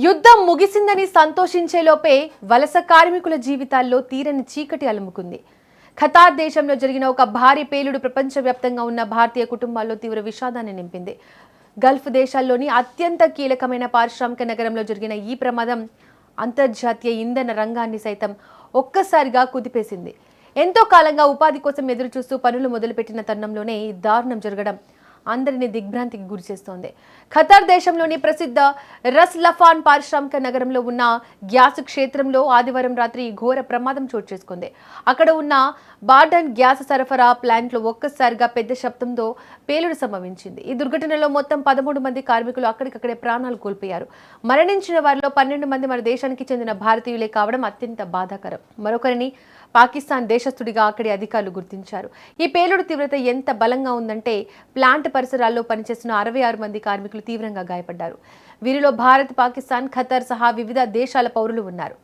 యుద్ధం ముగిసిందని సంతోషించేలోపే వలస కార్మికుల జీవితాల్లో తీరని చీకటి అలుముకుంది. ఖతార్ దేశంలో జరిగిన ఒక భారీ పేలుడు ప్రపంచవ్యాప్తంగా ఉన్న భారతీయ కుటుంబాల్లో తీవ్ర విషాదాన్ని నింపింది. గల్ఫ్ దేశాల్లోని అత్యంత కీలకమైన పారిశ్రామిక నగరంలో జరిగిన ఈ ప్రమాదం అంతర్జాతీయ ఇంధన రంగాన్ని సైతం ఒక్కసారిగా కుదిపేసింది. ఎంతో కాలంగా ఉపాధి కోసం ఎదురుచూస్తూ పనులు మొదలుపెట్టిన తరుణంలోనే ఈ దారుణం జరగడం అందరినీ దిగ్భ్రాంతికి గురిచేస్తోంది. ఖతార్ దేశంలోని ప్రసిద్ధ రస్ లఫాన్ పారిశ్రామిక నగరంలో ఉన్న గ్యాస్ క్షేత్రంలో ఆదివారం రాత్రి ఘోర ప్రమాదం చోటు చేసుకుంది. అక్కడ ఉన్న బార్డన్ గ్యాస్ సరఫరా ప్లాంట్లో ఒక్కసారిగా పెద్ద శబ్దంతో పేలుడు సంభవించింది. ఈ దుర్ఘటనలో మొత్తం 13 మంది కార్మికులు అక్కడికక్కడే ప్రాణాలు కోల్పోయారు. మరణించిన వారిలో 12 మంది మన దేశానికి చెందిన భారతీయులే కావడం అత్యంత బాధాకరం. మరొకరిని పాకిస్తాన్ దేశస్థుడిగా అక్కడి అధికారులు గుర్తించారు. ఈ పేలుడు తీవ్రత ఎంత బలంగా ఉందంటే ప్లాంట్ పరిసరాల్లో పనిచేస్తున్న 66 మంది కార్మికులు తీవ్రంగా గాయపడ్డారు. వీరిలో భారత్, పాకిస్తాన్, ఖతార్ సహా వివిధ దేశాల పౌరులు ఉన్నారు.